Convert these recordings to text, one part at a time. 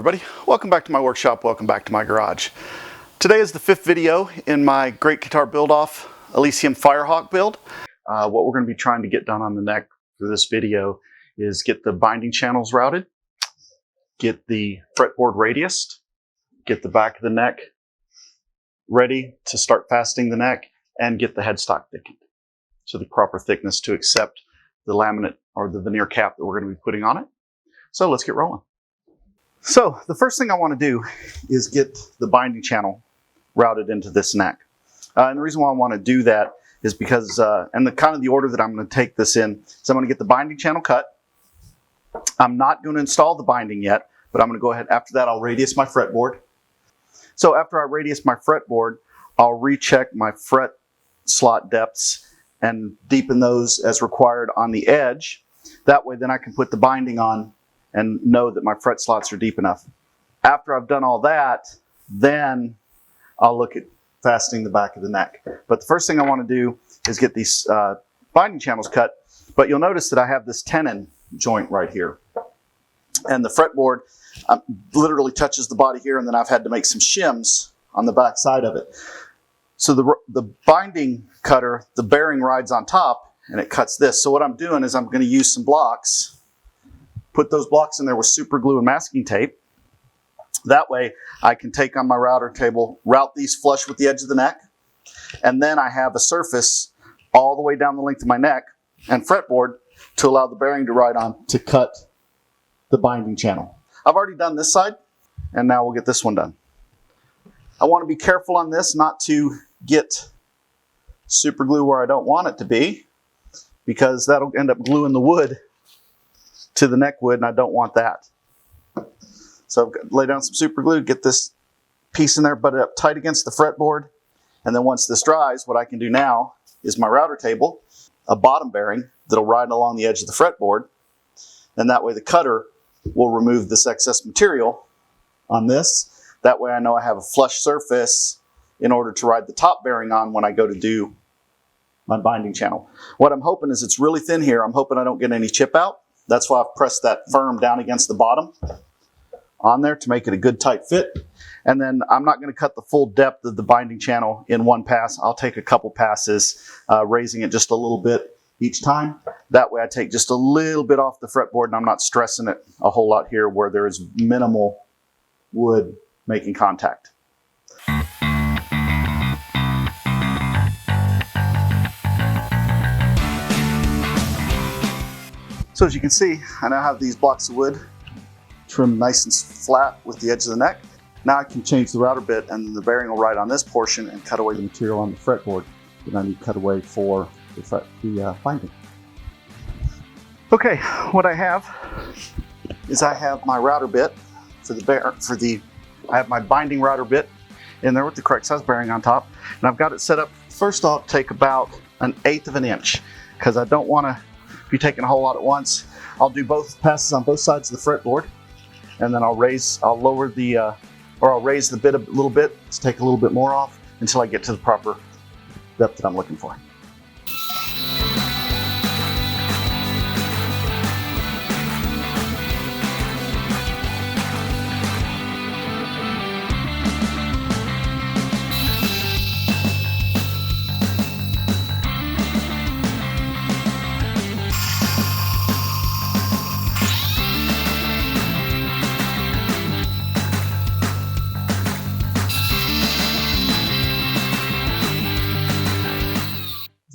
everybody, welcome back to my workshop, welcome back to my garage. Today is the 5th video in my Great Guitar Build-Off Elysium Firehawk build. What we're going to be trying to get done on the neck for this video is get the binding channels routed, get the fretboard radiused, get the back of the neck ready to start fastening the neck, and get the headstock thickened to the proper thickness to accept the laminate or the veneer cap that we're going to be putting on it. So let's get rolling. So the first thing I want to do is get the binding channel routed into this neck. And the reason why I want to do that is because, and the order that I'm going to take this in, is I'm going to get the binding channel cut. I'm not going to install the binding yet, but I'm going to go ahead. After that, I'll radius my fretboard. So after I radius my fretboard, I'll recheck my fret slot depths and deepen those as required on the edge. That way then I can put the binding on and know that my fret slots are deep enough. After I've done all that, then I'll look at fastening the back of the neck. But the first thing I want to do is get these binding channels cut. But you'll notice that I have this tenon joint right here. And the fretboard literally touches the body here, and then I've had to make some shims on the back side of it. So the binding cutter, the bearing rides on top, and it cuts this. So what I'm doing is I'm going to use some blocks, put those blocks in there with super glue and masking tape. That way I can take on my router table, route these flush with the edge of the neck, and then I have a surface all the way down the length of my neck and fretboard to allow the bearing to ride on to cut the binding channel. I've already done this side, and now we'll get this one done. I want to be careful on this not to get super glue where I don't want it to be, because that'll end up gluing the wood to the neck wood, and I don't want that. So I've got to lay down some super glue, get this piece in there, butt it up tight against the fretboard, and then once this dries, what I can do now is my router table, a bottom bearing that'll ride along the edge of the fretboard, and that way the cutter will remove this excess material on this. That way I know I have a flush surface in order to ride the top bearing on when I go to do my binding channel. What I'm hoping is it's really thin here. I'm hoping I don't get any chip out. That's why I've pressed that firm down against the bottom on there to make it a good tight fit. And then I'm not going to cut the full depth of the binding channel in one pass. I'll take a couple passes, raising it just a little bit each time. That way I take just a little bit off the fretboard and I'm not stressing it a whole lot here where there is minimal wood making contact. So as you can see, I now have these blocks of wood trimmed nice and flat with the edge of the neck. Now I can change the router bit, and the bearing will ride on this portion and cut away the material on the fretboard that I need to cut away for the binding. Okay, what I have is I have my router bit I have my binding router bit in there with the correct size bearing on top, and I've got it set up. First I'll take about 1/8 of an inch because I don't want to be taking a whole lot at once. I'll do both passes on both sides of the fretboard, and then I'll raise the bit a little bit to take a little bit more off until I get to the proper depth that I'm looking for.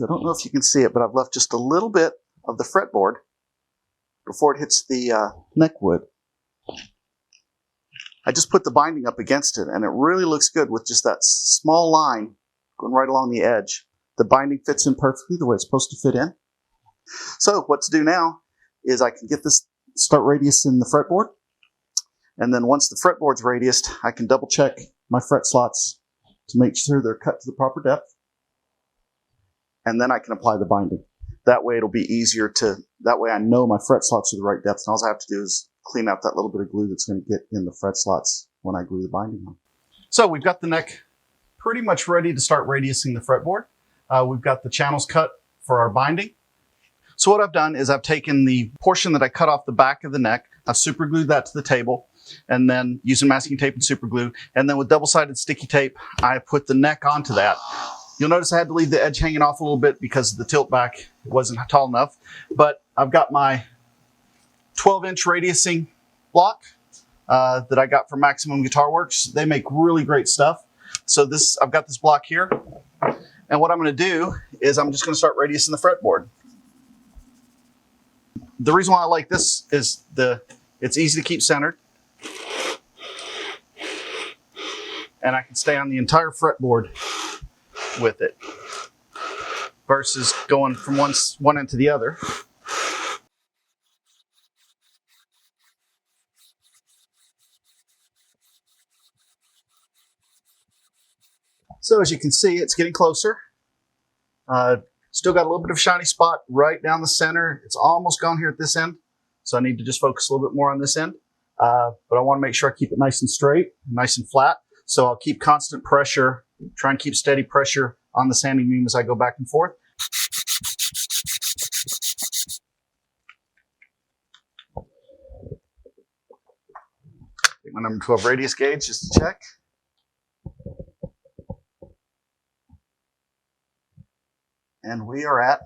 I don't know if you can see it, but I've left just a little bit of the fretboard before it hits the neck wood. I just put the binding up against it, and it really looks good with just that small line going right along the edge. The binding fits in perfectly the way it's supposed to fit in. So what to do now is I can get this, start radiusing the fretboard, and then once the fretboard's radiused, I can double check my fret slots to make sure they're cut to the proper depth. And then I can apply the binding. That way it'll be easier that way I know my fret slots are the right depth, and all I have to do is clean out that little bit of glue that's going to get in the fret slots when I glue the binding on. So we've got the neck pretty much ready to start radiusing the fretboard. We've got the channels cut for our binding. So what I've done is I've taken the portion that I cut off the back of the neck, I've super glued that to the table, and then using masking tape and super glue. And then with double-sided sticky tape, I put the neck onto that. You'll notice I had to leave the edge hanging off a little bit because the tilt back wasn't tall enough. But I've got my 12-inch radiusing block that I got from Maximum Guitar Works. They make really great stuff. So I've got this block here. And what I'm going to do is I'm just going to start radiusing the fretboard. The reason why I like this is it's easy to keep centered. And I can stay on the entire fretboard with it versus going from one end to the other. So as you can see, it's getting closer. Still got a little bit of a shiny spot right down the center. It's almost gone here at this end. So I need to just focus a little bit more on this end. But I want to make sure I keep it nice and straight, nice and flat. So I'll keep constant pressure, try and keep steady pressure on the sanding beam as I go back and forth. Take my number 12 radius gauge just to check. And we are at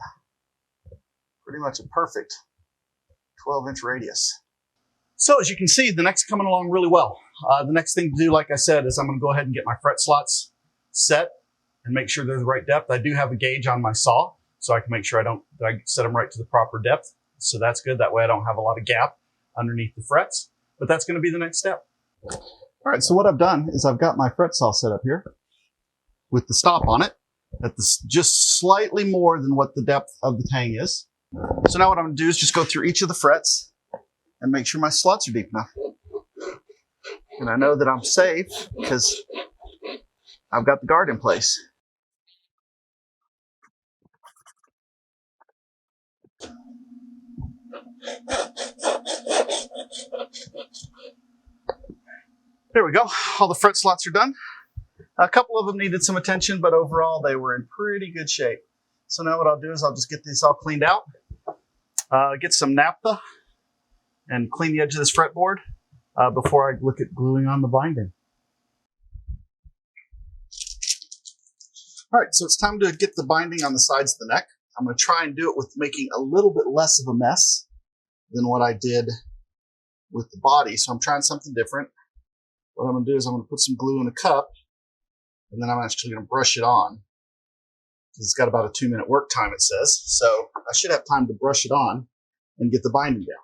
pretty much a perfect 12-inch radius. So as you can see, the neck's coming along really well. The next thing to do, like I said, is I'm going to go ahead and get my fret slots set and make sure they're the right depth. I do have a gauge on my saw, so I can make sure that I set them right to the proper depth. So that's good. That way I don't have a lot of gap underneath the frets. But that's going to be the next step. All right, so what I've done is I've got my fret saw set up here with the stop on it at just slightly more than what the depth of the tang is. So now what I'm going to do is just go through each of the frets and make sure my slots are deep enough. And I know that I'm safe because I've got the guard in place. There we go. All the fret slots are done. A couple of them needed some attention, but overall they were in pretty good shape. So now what I'll do is I'll just get these all cleaned out, get some naphtha, and clean the edge of this fretboard before I look at gluing on the binding. All right, so it's time to get the binding on the sides of the neck. I'm going to try and do it with making a little bit less of a mess than what I did with the body. So I'm trying something different. What I'm going to do is I'm going to put some glue in a cup, and then I'm actually going to brush it on. It's got about a 2-minute work time, it says. So I should have time to brush it on and get the binding down.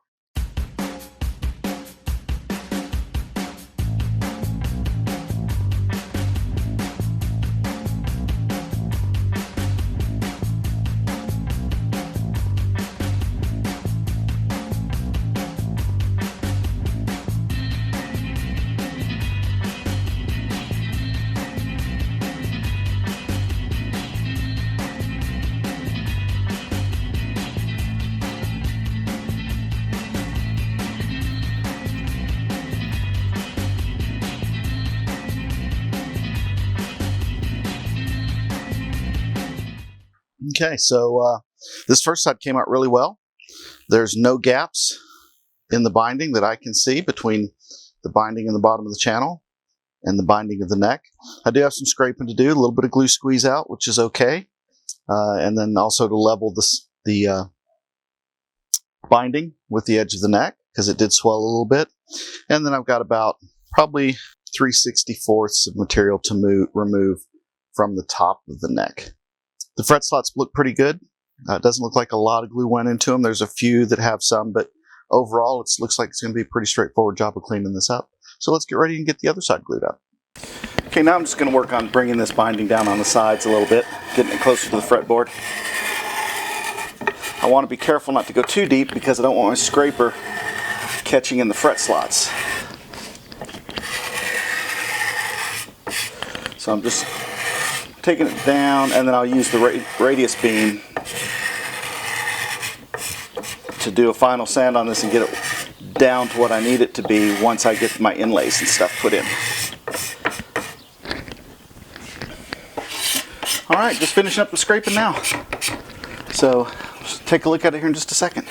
Okay, so this first side came out really well. There's no gaps in the binding that I can see between the binding in the bottom of the channel and the binding of the neck. I do have some scraping to do, a little bit of glue squeeze out, which is okay. And then also to level the binding with the edge of the neck, because it did swell a little bit. And then I've got about probably 3/64ths of material to remove from the top of the neck. The fret slots look pretty good. It doesn't look like a lot of glue went into them. There's a few that have some, but overall it looks like it's going to be a pretty straightforward job of cleaning this up. So let's get ready and get the other side glued up. Okay, now I'm just going to work on bringing this binding down on the sides a little bit, getting it closer to the fretboard. I want to be careful not to go too deep because I don't want my scraper catching in the fret slots. So I'm just taking it down, and then I'll use the radius beam to do a final sand on this and get it down to what I need it to be once I get my inlays and stuff put in. Alright, just finishing up the scraping now. So, let's take a look at it here in just a second.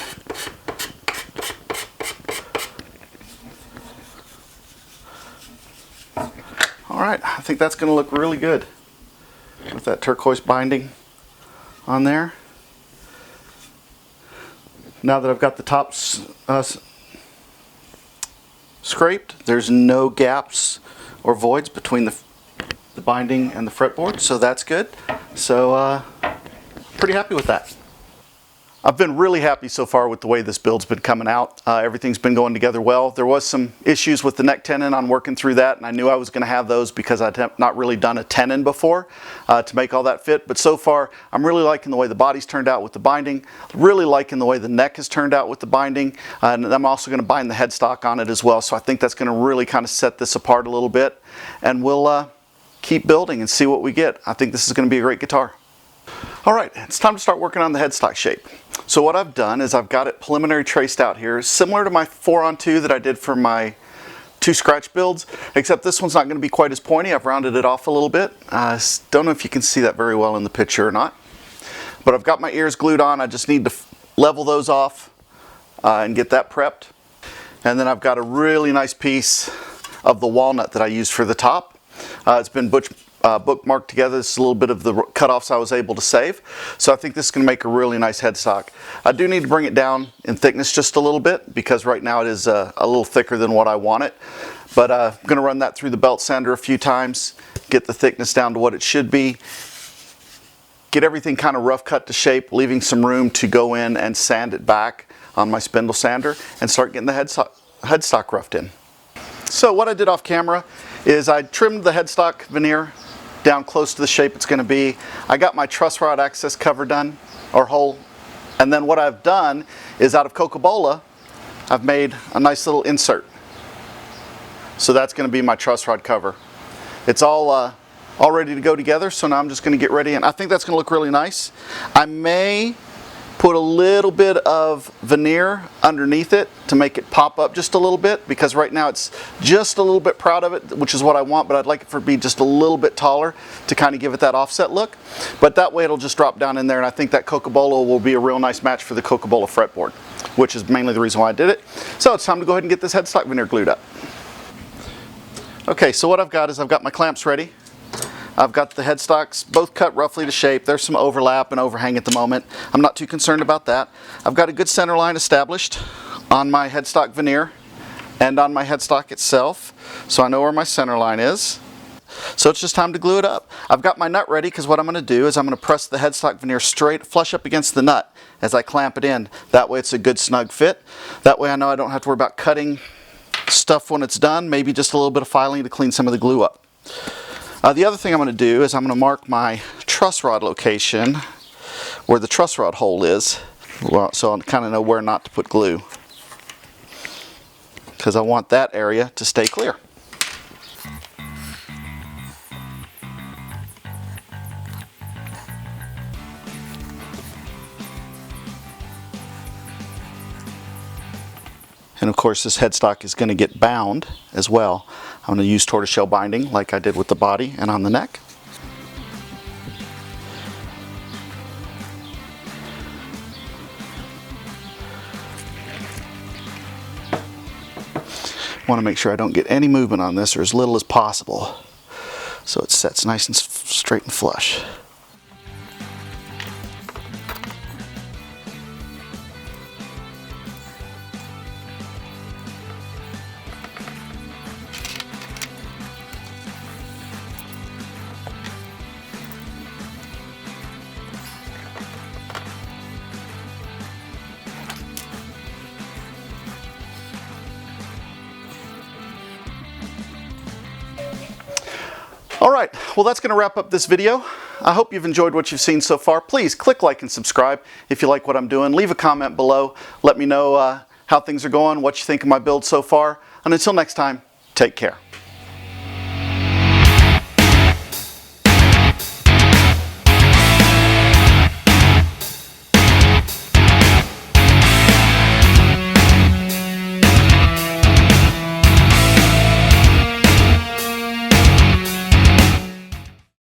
I think that's going to look really good with that turquoise binding on there. Now that I've got the tops scraped, there's no gaps or voids between the binding and the fretboard, so that's good. So pretty happy with that. I've been really happy so far with the way this build's been coming out. Everything's been going together well. There was some issues with the neck tenon. I'm working through that, and I knew I was going to have those because I'd not really done a tenon before to make all that fit. But so far, I'm really liking the way the body's turned out with the binding, really liking the way the neck has turned out with the binding, and I'm also going to bind the headstock on it as well. So I think that's going to really kind of set this apart a little bit, and we'll keep building and see what we get. I think this is going to be a great guitar. All right, it's time to start working on the headstock shape. So what I've done is I've got it preliminary traced out here, similar to my 4-on-2 that I did for my 2 scratch builds, except this one's not going to be quite as pointy. I've rounded it off a little bit. Don't know if you can see that very well in the picture or not. But I've got my ears glued on. I just need to level those off and get that prepped. And then I've got a really nice piece of the walnut that I used for the top. It's been bookmarked together. This is a little bit of the cutoffs I was able to save. So I think this is going to make a really nice headstock. I do need to bring it down in thickness just a little bit because right now it is a little thicker than what I want it. But I'm going to run that through the belt sander a few times, get the thickness down to what it should be, get everything kind of rough cut to shape, leaving some room to go in and sand it back on my spindle sander and start getting the headstock roughed in. So what I did off camera is I trimmed the headstock veneer down close to the shape it's going to be. I got my truss rod access cover done, or hole, and then what I've done is out of Coca-Cola I've made a nice little insert. So that's going to be my truss rod cover. It's all ready to go together, so now I'm just going to get ready, and I think that's going to look really nice. I may put a little bit of veneer underneath it to make it pop up just a little bit, because right now it's just a little bit proud of it, which is what I want, but I'd like it for it to be just a little bit taller to kind of give it that offset look. But that way it'll just drop down in there, and I think that Coca-Cola will be a real nice match for the Coca-Cola fretboard, which is mainly the reason why I did it. So it's time to go ahead and get this headstock veneer glued up. Okay, so what I've got is I've got my clamps ready. I've got the headstocks both cut roughly to shape. There's some overlap and overhang at the moment. I'm not too concerned about that. I've got a good center line established on my headstock veneer and on my headstock itself, so I know where my center line is. So it's just time to glue it up. I've got my nut ready, because what I'm going to do is I'm going to press the headstock veneer straight flush up against the nut as I clamp it in. That way it's a good snug fit. That way I know I don't have to worry about cutting stuff when it's done, maybe just a little bit of filing to clean some of the glue up. The other thing I'm going to do is I'm going to mark my truss rod location where the truss rod hole is, so I kind of know where not to put glue, because I want that area to stay clear. And of course this headstock is going to get bound as well. I'm going to use tortoiseshell binding like I did with the body and on the neck. I want to make sure I don't get any movement on this, or as little as possible, so it sets nice and straight and flush. Alright, well that's going to wrap up this video. I hope you've enjoyed what you've seen so far. Please click like and subscribe if you like what I'm doing. Leave a comment below. Let me know how things are going, what you think of my build so far. And until next time, take care.